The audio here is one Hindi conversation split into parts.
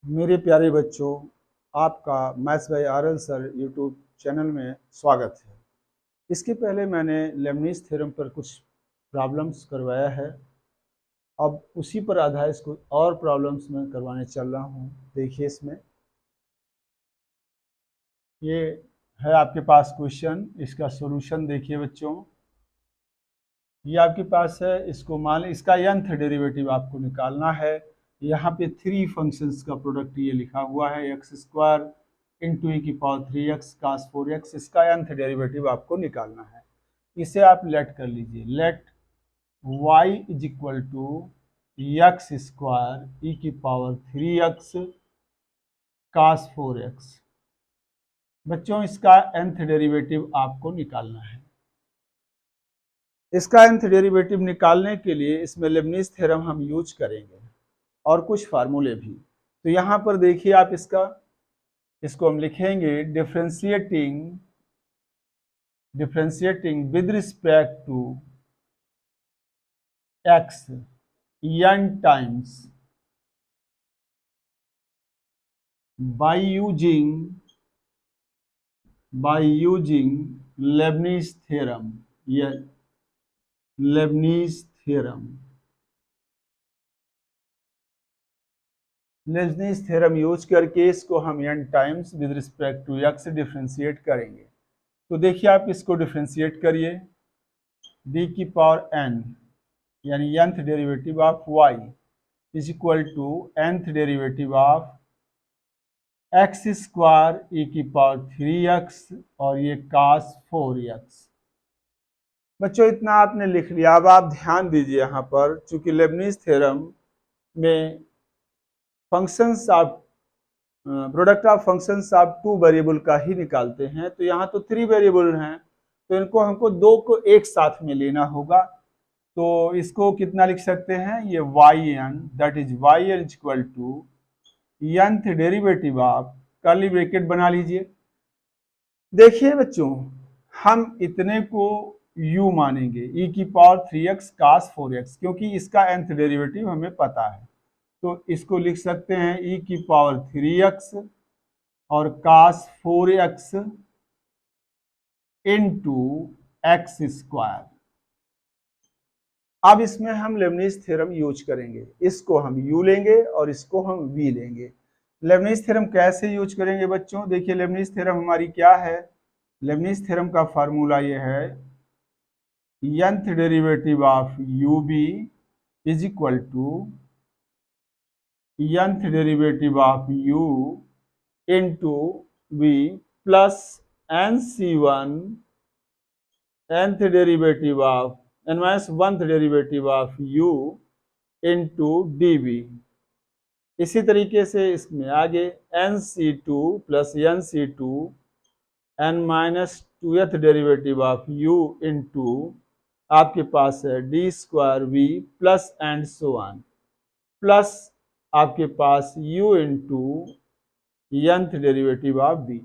मेरे प्यारे बच्चों, आपका maths by RL sir YouTube channel में स्वागत है। इसके पहले मैंने लेबनीज़ थ्योरम पर कुछ प्रॉब्लम्स करवाया है। अब उसी पर आधारित कुछ और प्रॉब्लम्स मैं करवाने चल रहा हूँ। देखिए, इसमें ये है आपके पास क्वेश्चन, इसका सॉल्यूशन देखिए बच्चों। ये आपके पास है, इसको मान लें इसका nth डेरिवेटिव आपको निकालना है। यहाँ पे थ्री फंक्शंस का प्रोडक्ट ये लिखा हुआ है, एक्स स्क्वायर इंटू ई की पावर 3x कास 4x, इसका nth डेरिवेटिव आपको निकालना है। इसे आप लेट कर लीजिए, let y is equal to x square e की पावर 3x कास 4x। बच्चों, इसका nth डेरिवेटिव आपको निकालना है। इसका nth डेरिवेटिव निकालने के लिए इसमें लेबनीज़ थ्योरम हम यूज करेंगे और कुछ फार्मूले भी। तो यहाँ पर देखिए आप इसको हम लिखेंगे differentiating with respect to x n times by using Leibniz theorem या लेबनीज़ थ्योरम यूज करके इसको हम n times with respect to x differentiate करेंगे। तो देखिए आप इसको डिफरेंशिएट करिए, d की पावर n यानी nth derivative of y is equal to nth derivative of x square e की पावर 3x और ये cos 4x। बच्चों, इतना आपने लिख लिया। अब आप ध्यान दीजिए यहाँ पर, चूंकि लेबनीज़ थ्योरम में functions of product of functions of two variable का ही निकालते हैं, तो यहाँ तो थ्री वेरिएबल हैं, तो इनको हमको दो को एक साथ में लेना होगा। तो इसको कितना लिख सकते हैं, ये yn, that is yn is equal to nth derivative of, curly bracket बना लीजिए। देखिए बच्चों, हम इतने को u मानेंगे, e की पावर 3x cos 4x, क्योंकि इसका nth डेरिवेटिव हमें पता है। तो इसको लिख सकते हैं e की पावर 3x और cos 4x into x square. अब इसमें हम लेबनीज़ थ्योरम यूज करेंगे। इसको हम u लेंगे और इसको हम v लेंगे। लेबनीज़ थ्योरम कैसे यूज करेंगे बच्चों? देखिए, लेबनीज़ थ्योरम हमारी क्या है? लेबनीज़ थ्योरम का फार्मूला ये है, nth derivative of ub is equal to nth derivative of u into v plus nc1 nth derivative of n-1th derivative of u into dv। इसी तरीके से इसमें आगे nc2 plus nc2 n-2th derivative of u into आपके पास है D square V plus and so on, plus आपके पास u into nth derivative of v।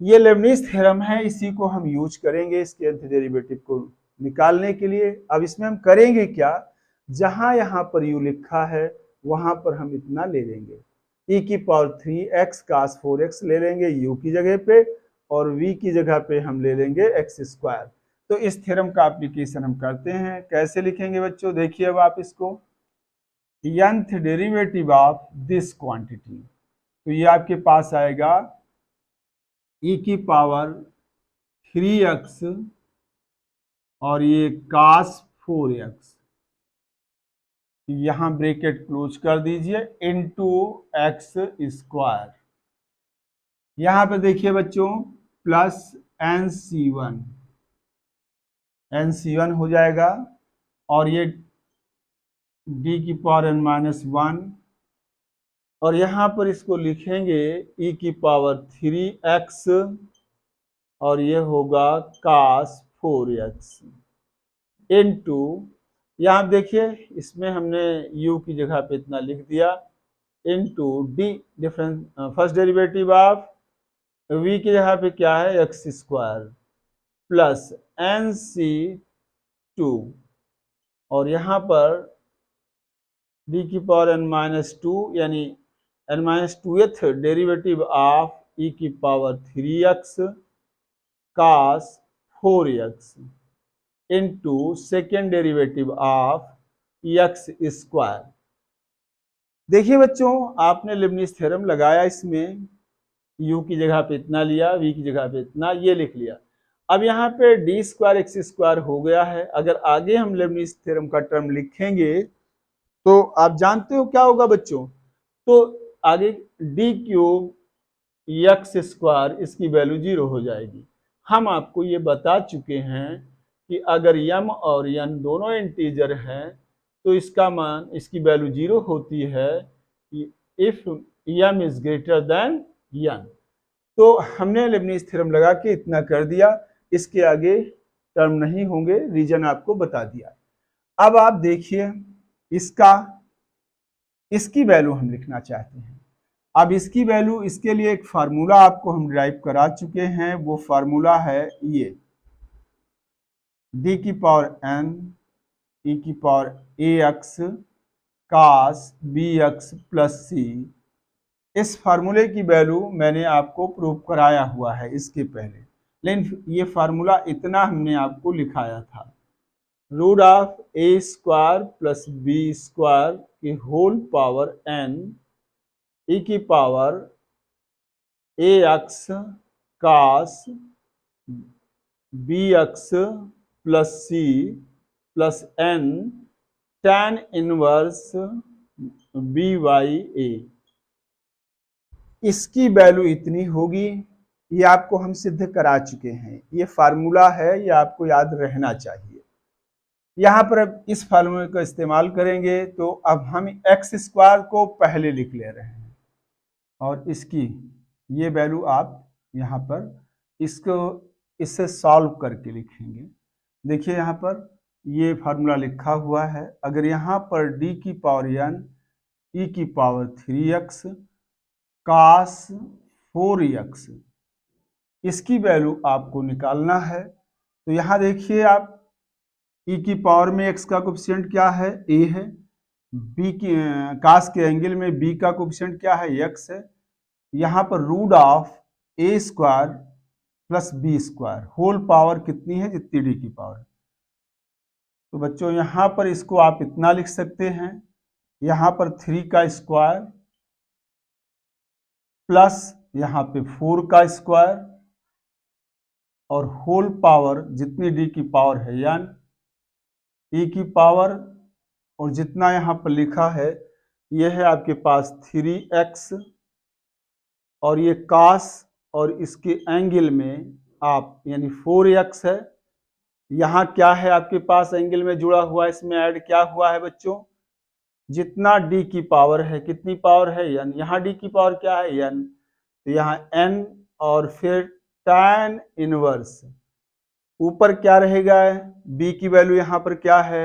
ये लेबनीज़ थ्योरम है, इसी को हम यूज करेंगे इसके nth डेरिवेटिव को निकालने के लिए। अब इसमें हम करेंगे क्या, जहां यहाँ पर u लिखा है वहां पर हम इतना ले लेंगे, e की पावर 3x cos 4x ले लेंगे u की जगह पे, और v की जगह पे हम ले लेंगे एक्स स्क्वायर। तो इस थ्योरम का एप्लीकेशन हम करते हैं। कैसे लिखेंगे बच्चों? देखिए अब आप इसको, nth derivative of this quantity, तो ये आपके पास आएगा e की पावर 3x और ये cos 4x, यहां ब्रैकेट क्लोज कर दीजिए, इनटू एक्स स्क्वायर। यहां पे देखिए बच्चों, प्लस nc1 हो जाएगा, और ये d की पावर n-1, और यहां पर इसको लिखेंगे e की पावर 3x और ये होगा cos 4x इनटू, यहाँ देखिए इसमें हमने u की जगह पे इतना लिख दिया, into D difference first derivative of v की जगह पे क्या है, एक्स स्क्वायर प्लस nc2, और यहाँ पर d की पावर n-2 यानी n minus 2th derivative of e की power 3x cos 4x into second derivative of x square. देखिए बच्चों, आपने लेबनिज थ्योरम लगाया, इसमें u की जगह पे इतना लिया, v की जगह पे इतना, ये लिख लिया। अब यहाँ पे डी स्क्वायर एक्स स्क्वायर हो गया है। अगर आगे हम लेबनिज थ्योरम का टर्म लिखेंगे तो आप जानते हो क्या होगा बच्चों, तो आगे डी क्यूब एक्स स्क्वायर इसकी वैल्यू 0 हो जाएगी। हम आपको ये बता चुके हैं कि अगर यम और यन दोनों इंटीजर हैं तो इसका मान, इसकी वैल्यू 0 होती है if m is greater than n. तो हमने लेबनिज थ्योरम लगा के इतना कर दिया, इसके आगे टर्म नहीं होंगे, रीजन आपको बता दिया। अब आप देखिए इसकी वैल्यू हम लिखना चाहते हैं। अब इसकी वैल्यू, इसके लिए एक फार्मूला आपको हम ड्राइव करा चुके हैं, वो फार्मूला है ये डी की पावर n ई की power ax cos bx plus c। इस फार्मूले की वैल्यू मैंने आपको प्रूव कराया हुआ है इसके पहले, लेकिन ये फार्मूला इतना हमने आपको लिखाया था, root of A square plus B square की होल पावर n ई की power ax cos bx plus c plus n tan inverse B by A. इसकी वैल्यू इतनी होगी, ये आपको हम सिद्ध करा चुके हैं, ये फार्मूला है, ये आपको याद रहना चाहिए। यहाँ पर अब इस फार्मूले का इस्तेमाल करेंगे तो अब हम एक्स स्क्वायर को पहले लिख ले रहे हैं और इसकी ये वैल्यू आप यहाँ पर इसको इससे सॉल्व करके लिखेंगे। देखिए यहाँ पर ये फार्मूला लिखा हुआ है। अगर यहाँ पर डी की पावर n ई की पावर 3x cos 4x इसकी वैल्यू आपको निकालना है, तो यहाँ देखिए आप ई की पावर में x का कोफिशिएंट क्या है, a है, b की cos के एंगल में b का कोफिशिएंट क्या है, x है। यहाँ पर root of a square plus B square whole power कितनी है, जितनी डी की पावर। तो बच्चों यहाँ पर इसको आप इतना लिख सकते हैं, यहाँ पर 3 का स्क्वायर प्लस यहाँ पे 4 का स्क्वायर और होल पावर जितनी डी की पावर है यान ई की पावर, और जितना यहाँ पर लिखा है यह है आपके पास 3x और ये cos और इसके एंगल में आप यानी 4x है। यहाँ क्या है आपके पास एंगल में जुड़ा हुआ, इसमें ऐड क्या हुआ है बच्चों, जितना d की पावर है, कितनी पावर है n, यहाँ d की पावर क्या है n, तो यहाँ n और फिर tan इनवर्स, ऊपर क्या रहेगा b की वैल्यू यहाँ पर क्या है,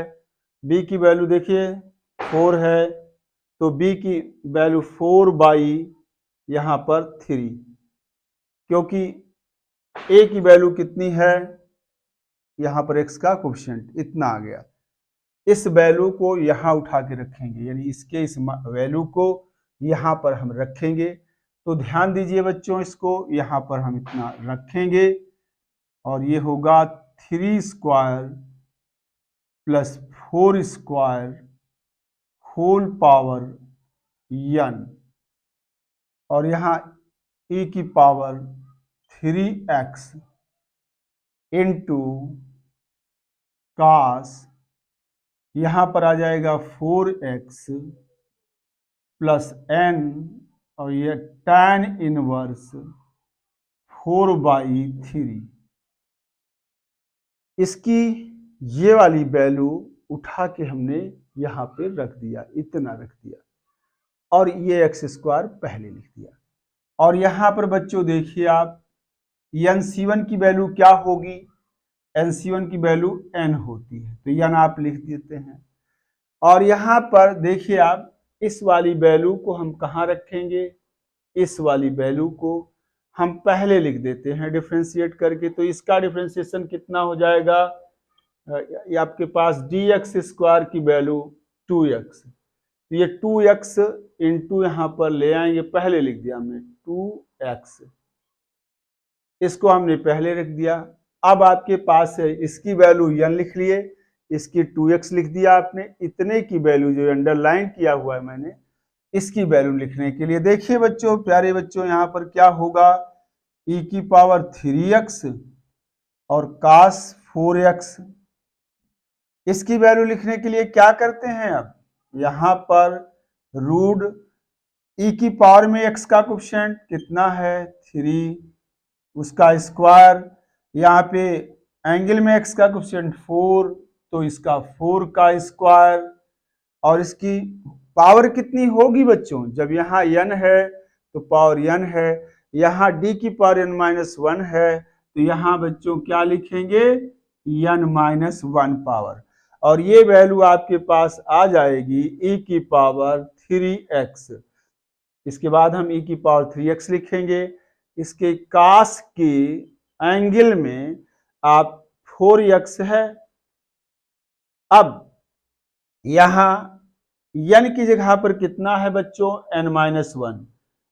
b की वैल्यू देखिए 4 है, तो b की वैल्यू 4 बाई यहाँ पर 3, क्योंकि a की वैल्यू कितनी है, यहाँ पर x का कोफिशिएंट इतना आ गया। इस वैल्यू को यहाँ उठा के रखेंगे, यानी इसके इस वैल्यू को यहाँ पर हम रखेंगे। तो ध्यान दीजिए बच्चों, इसको यहाँ पर हम इतना रखेंगे और ये होगा 3 square plus 4 square whole power n और यहाँ e की पावर 3x इंटू cos, यहाँ पर आ जाएगा 4x प्लस n और ये tan इनवर्स 4/3। इसकी ये वाली वैल्यू उठा के हमने यहाँ पे रख दिया, इतना रख दिया, और ये एक्स स्क्वायर पहले लिख दिया। और यहाँ पर बच्चों देखिए आप NC1 की वैल्यू क्या होगी, NC1 की वैल्यू n होती है, तो n आप लिख देते हैं। और यहाँ पर देखिए आप इस वाली वैल्यू को हम कहाँ रखेंगे, इस वाली वैल्यू को हम पहले लिख देते हैं डिफरेंशिएट करके। तो इसका डिफरेंशिएशन कितना हो जाएगा, ये आपके पास dx स्क्वायर की वैल्यू 2x, तो ये 2x इंटू यहाँ पर ले आएंगे, पहले लिख दिया हमने 2x, इसको हमने पहले रख दिया। अब आपके पास है इसकी वैल्यू n लिख लिए, इसकी 2x लिख दिया आपने, इतने की वैल्यू जो अंडरलाइन किया हुआ है मैंने, इसकी वैल्यू लिखने के लिए देखिए बच्चों, प्यारे बच्चों, यहाँ पर क्या होगा, e की पावर 3x और cos 4x। इसकी वैल्यू लिखने के लिए क्या करते हैं, अब यहाँ पर रूट e की पावर में x का कोफिशिएंट कितना है 3, उसका स्क्वायर, यहाँ पे एंगल में x का कोफिशिएंट 4, तो इसका 4 का स्क्वायर, और इसकी पावर कितनी होगी बच्चों, जब यहाँ n है तो पावर n है, यहाँ d की पावर n-1 है, तो यहाँ बच्चों क्या लिखेंगे n-1 पावर, और ये वैल्यू आपके पास आ जाएगी e की पावर 3x। इसके बाद हम e की पावर 3x लिखेंगे, इसके कास के एंगल में आप 4x है। अब यहां n की जगह पर कितना है बच्चों n-1,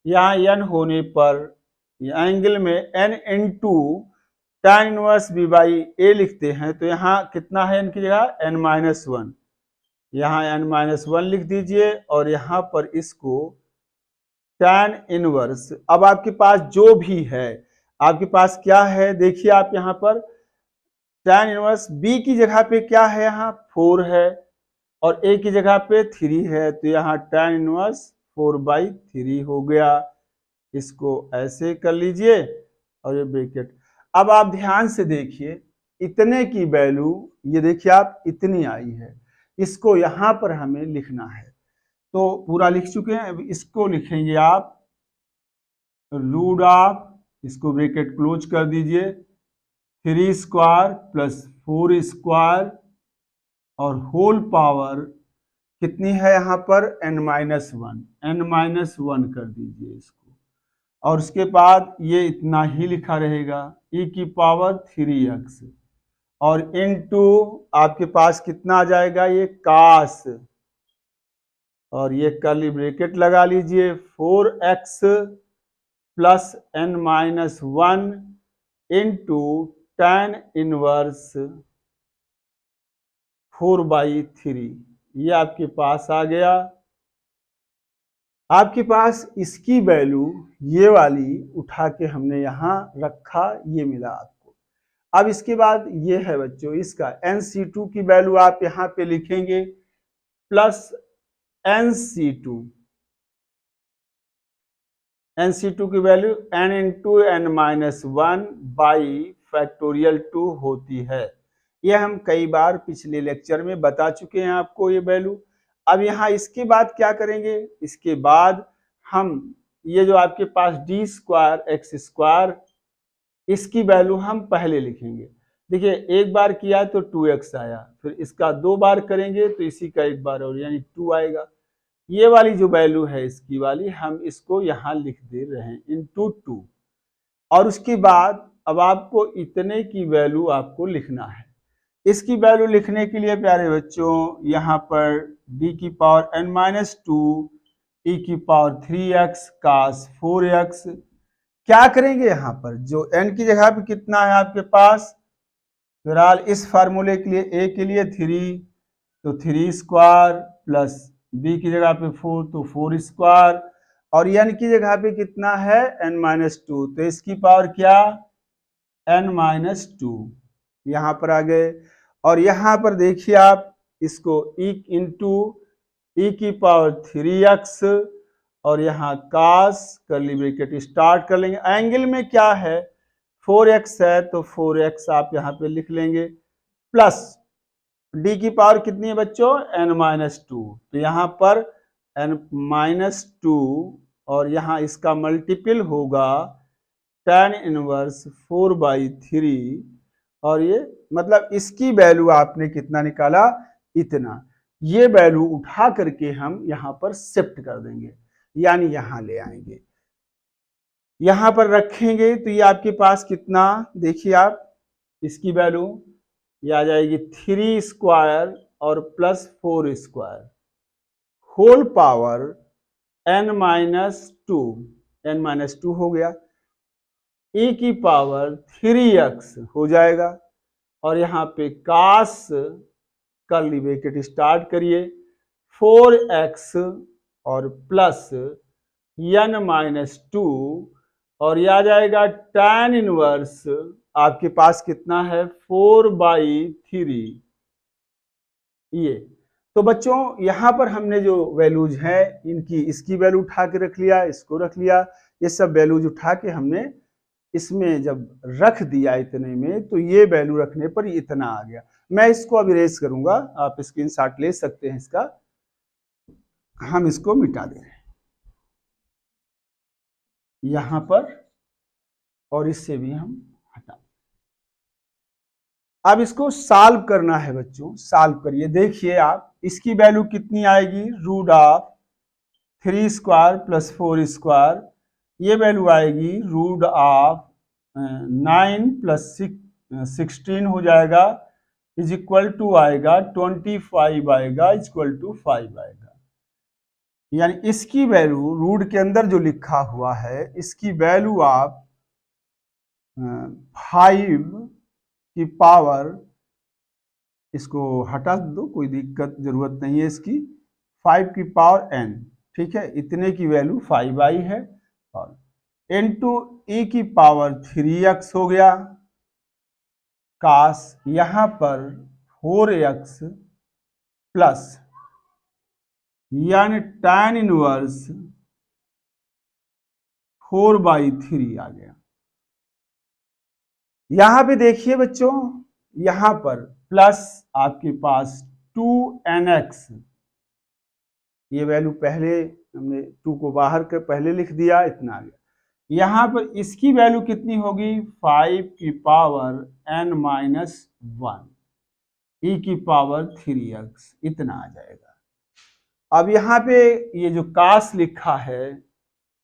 यहां n होने पर एंगल में n into tan inverse b by a लिखते हैं, तो यहाँ कितना है n की जगह n-1, यहाँ n-1 लिख दीजिए, और यहाँ पर इसको tan इनवर्स, अब आपके पास जो भी है, आपके पास क्या है देखिए आप यहाँ पर tan इनवर्स b की जगह पे क्या है, यहाँ 4 है और a की जगह पे 3 है, तो यहाँ tan इनवर्स 4/3 हो गया। इसको ऐसे कर लीजिए और ये ब्रैकेट। अब आप ध्यान से देखिए, इतने की वैल्यू ये देखिए आप इतनी आई है, इसको यहाँ पर हमें लिखना है, तो पूरा लिख चुके हैं। अब इसको लिखेंगे आप रूट ऑफ, इसको ब्रैकेट क्लोज कर दीजिए, 3 स्क्वायर प्लस 4 स्क्वायर और होल पावर कितनी है यहाँ पर n-1 कर दीजिए इसको, और उसके बाद ये इतना ही लिखा रहेगा e की पावर 3x, और इनटू आपके पास कितना आ जाएगा ये कास, और ये कर्ली ब्रैकेट लगा लीजिए 4x plus n-1 into tan inverse 4/3, ये आपके पास आ गया। आपके पास इसकी वैल्यू ये वाली उठा के हमने यहाँ रखा, ये मिला आपको। अब इसके बाद ये है बच्चों इसका nc2 की वैल्यू आप यहाँ पे लिखेंगे प्लस nc2 की value n into n-1 by factorial 2 होती है। ये हम कई बार पिछले लेक्चर में बता चुके हैं आपको ये वैल्यू। अब यहाँ इसके बाद क्या करेंगे, इसके बाद हम ये जो आपके पास d स्क्वायर एक्स स्क्वायर, इसकी वैल्यू हम पहले लिखेंगे। देखिए एक बार किया तो 2x आया, फिर इसका 2 बार करेंगे तो इसी का 1 बार और यानी 2 आएगा। ये वाली जो वैल्यू है इसकी वाली, हम इसको यहाँ लिख दे रहे हैं इंटू 2, और उसके बाद अब आपको इतने की वैल्यू आपको लिखना है। इसकी वैल्यू लिखने के लिए प्यारे बच्चों यहाँ पर d की पावर n-2 e की पावर 3x cos 4x, क्या करेंगे यहाँ पर जो n की जगह पे कितना है आपके पास, फिलहाल इस फार्मूले के लिए a के लिए 3, तो 3 स्क्वायर प्लस b की जगह पे 4, तो 4 स्क्वायर, और n की जगह पे कितना है n-2, तो इसकी पावर क्या n-2 यहाँ पर आ गए। और यहाँ पर देखिए आप इसको e इंटू e की पावर 3x, और यहाँ cos कर्ली ब्रैकेट स्टार्ट कर लेंगे, एंगल में क्या है 4x है, तो 4x आप यहाँ पे लिख लेंगे, प्लस d की पावर कितनी है बच्चों n-2, तो यहाँ पर n-2 और यहाँ इसका मल्टीपल होगा tan इनवर्स 4/3, और ये मतलब इसकी वैल्यू आपने कितना निकाला इतना, ये वैल्यू उठा करके हम यहाँ पर शिफ्ट कर देंगे, यानी यहाँ ले आएंगे, यहाँ पर रखेंगे, तो ये आपके पास कितना देखिए आप इसकी वैल्यू ये आ जाएगी 3 स्क्वायर और plus 4 square whole power n-2, n-2 हो गया, e की पावर 3x हो जाएगा, और यहाँ पे कास कर्ली ब्रैकेट स्टार्ट करिए 4x और प्लस n-2, और यह आ जाएगा tan इनवर्स आपके पास कितना है 4/3 ये। तो बच्चों यहां पर हमने जो वैल्यूज है इनकी, इसकी वैल्यू उठा के रख लिया, इसको रख लिया, ये सब वैल्यूज उठा के हमने इसमें जब रख दिया इतने में, तो ये वैल्यू रखने पर इतना आ गया। मैं इसको अब इरेज करूंगा, आप स्क्रीनशॉट ले सकते हैं इसका, हम इसको मिटा दे रहे हैं यहां पर, और इससे भी हम हटा। अब इसको सॉल्व करना है बच्चों, सॉल्व करिए। देखिए आप, इसकी वैल्यू कितनी आएगी, root of 3 square plus 4 square, ये वैल्यू आएगी रूट ऑफ 9 प्लस 16 हो जाएगा, इज इक्वल टू आएगा 25 आएगा, इज इक्वल टू 5 आएगा। यानी इसकी वैल्यू रूट के अंदर जो लिखा हुआ है, इसकी वैल्यू आप 5 की पावर, इसको हटा दो, कोई दिक्कत जरूरत नहीं है इसकी, 5 की पावर n, ठीक है, इतने की वैल्यू 5 आई है, और इनटू e की पावर 3x हो गया, काश यहां पर 4x प्लस यानी tan इनवर्स 4/3 आ गया। यहां पे देखिए बच्चों, यहां पर प्लस आपके पास 2nx, ये वैल्यू पहले हमने 2 को बाहर कर पहले लिख दिया, इतना आ गया। यहां पर इसकी वैल्यू कितनी होगी, 5 की पावर n-1, e की पावर 3x, इतना आ जाएगा। अब यहाँ पे ये जो कास लिखा है,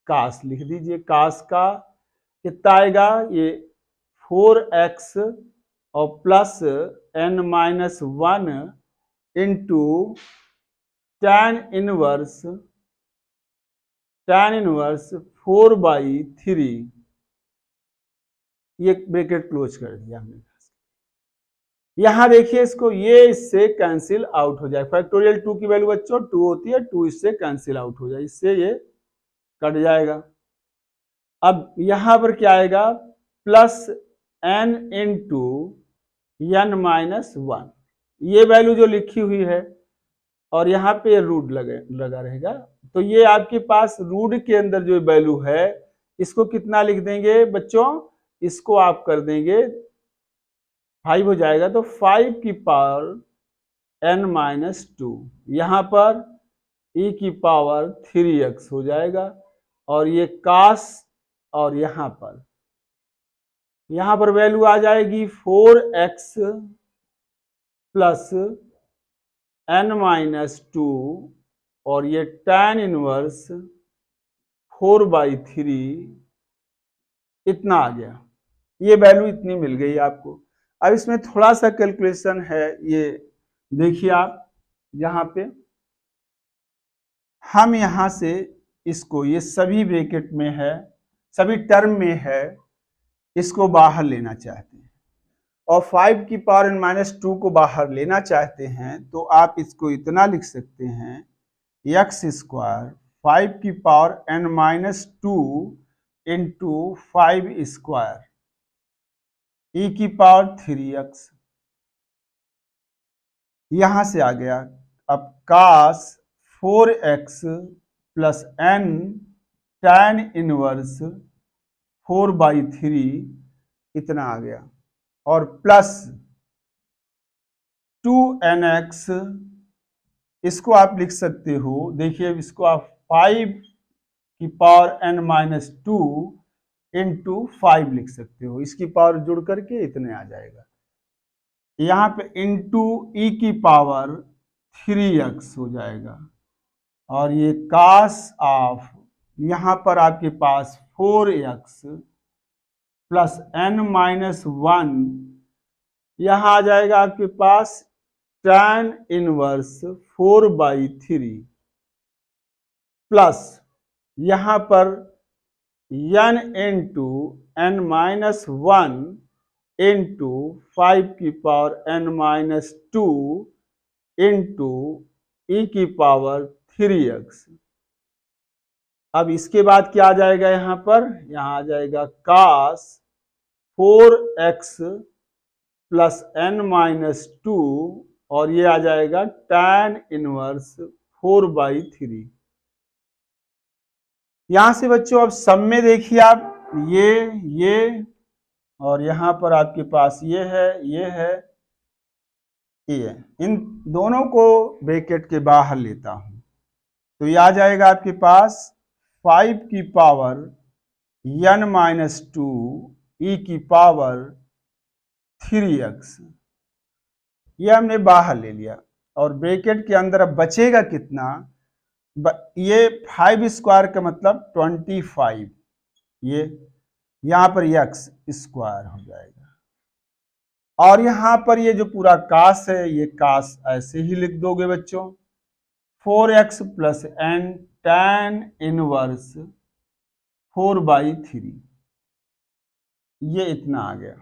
कास लिख दीजिए, कास का कितना आएगा, ये 4x और plus n-1 into tan inverse 4/3, ये ब्रैकेट क्लोज कर दिया हमने। यहां देखिए इसको, ये इससे कैंसिल आउट हो जाए, फैक्टोरियल 2 की वैल्यू बच्चों 2 होती है, 2 इससे कैंसिल आउट हो जाए, इससे ये कट जाएगा। अब यहां पर क्या आएगा, प्लस n इंटू n-1, ये वैल्यू जो लिखी हुई है, और यहाँ पे रूट लगा रहेगा, तो ये आपके पास रूट के अंदर जो वैल्यू है, इसको कितना लिख देंगे बच्चों, इसको आप कर देंगे 5 हो जाएगा, तो 5 की पावर n-2, यहां पर e की पावर 3x हो जाएगा, और ये कास, और यहां पर वैल्यू आ जाएगी 4x प्लस n-2, और ये tan इनवर्स 4/3, इतना आ गया, ये वैल्यू इतनी मिल गई आपको। अब इसमें थोड़ा सा कैलकुलेशन है, ये देखिए आप, यहाँ पे हम यहाँ से इसको, ये सभी ब्रैकेट में है, सभी टर्म में है, इसको बाहर लेना चाहते हैं, और 5 की पावर n-2 को बाहर लेना चाहते हैं, तो आप इसको इतना लिख सकते हैं, x स्क्वायर 5 की power n-2 into 5 square e की पावर 3x, यहां से आ गया। अब कास 4x plus n tan inverse 4/3, इतना आ गया, और प्लस 2nx, इसको आप लिख सकते हो, देखिए इसको आप 5 की पावर n-2 इंटू 5 लिख सकते हो, इसकी पावर जुड़ करके इतने आ जाएगा। यहाँ पे इंटू ई की पावर 3x हो जाएगा, और ये कास ऑफ, यहाँ पर आपके पास 4x प्लस n-1, यहाँ आ जाएगा आपके पास tan इनवर्स 4/3, प्लस यहां पर n into n minus 1 into 5 की power n minus 2 into e की पावर 3x। अब इसके बाद क्या आ जाएगा, यहां आ जाएगा cos 4x plus n minus 2 और ये आ जाएगा tan इनवर्स 4/3। यहां से बच्चों अब सब में देखिए आप ये और यहां पर आपके पास ये है ये, इन दोनों को ब्रैकेट के बाहर लेता हूं तो ये आ जाएगा आपके पास 5 की पावर n माइनस 2 e की पावर 3x। ये हमने बाहर ले लिया और ब्रैकेट के अंदर अब बचेगा कितना, ये 5 स्क्वायर का मतलब 25, ये यहां पर x स्क्वायर हो जाएगा और यहां पर ये जो पूरा कास है ये कास ऐसे ही लिख दोगे बच्चों, 4x plus n tan inverse 4/3, ये इतना आ गया।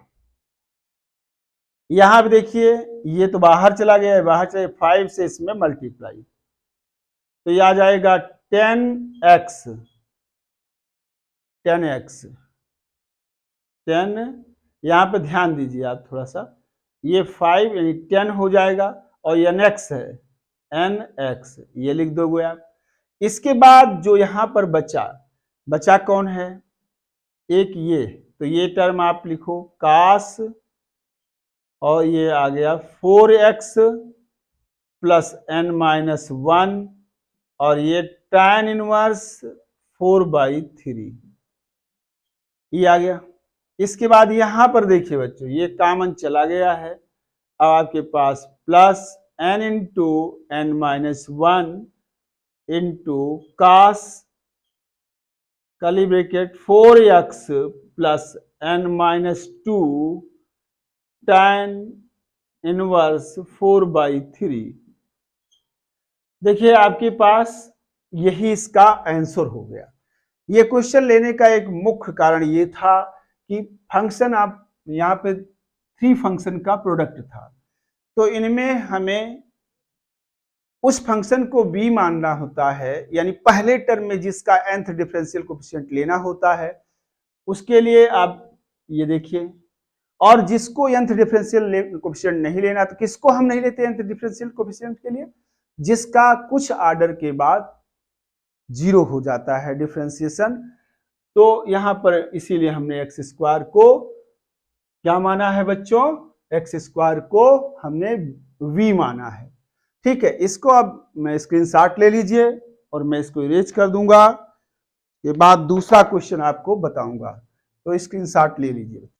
यहां पे देखिए ये तो बाहर चला गया है, बाहर चले 5 से इसमें मल्टीप्लाई तो ये आ जाएगा 10x 10 यहां पे ध्यान दीजिए आप थोड़ा सा, ये 5 यानी 10 हो जाएगा और ये nx है nx, ये लिख दोगे आप। इसके बाद जो यहां पर बचा कौन है, एक ये, तो ये टर्म आप लिखो कास और ये आ गया 4x प्लस n माइनस 1 और ये tan इनवर्स 4/3, ये आ गया। इसके बाद यहां पर देखिए बच्चों ये कॉमन चला गया है, अब आपके पास plus n into n minus 1 into cos curly bracket 4x plus n minus 2 tan inverse 4/3। देखिए आपके पास यही इसका आंसर हो गया। ये क्वेश्चन लेने का एक मुख्य कारण ये था कि फंक्शन आप यहाँ पे 3 फंक्शन का प्रोडक्ट था, तो इनमें हमें उस फंक्शन को b मानना होता है, यानी पहले टर्म में जिसका nth डिफरेंशियल कोएफिशिएंट लेना होता है उसके लिए आप ये देखिए, और जिसको nth डिफरेंशियल कोएफिशिएंट नहीं लेना, तो किसको हम नहीं लेते nth डिफरेंशियल कोएफिशिएंट के लिए, जिसका कुछ आर्डर के बाद 0 हो जाता है डिफरेंशिएशन। तो यहां पर इसीलिए हमने एक्स स्क्वायर को क्या माना है बच्चों, एक्स स्क्वायर को हमने v माना है। ठीक है, इसको अब मैं स्क्रीनशॉट ले लीजिए और मैं इसको इरेज कर दूंगा, के बाद दूसरा क्वेश्चन आपको बताऊंगा, तो स्क्रीनशॉट ले लीजिए।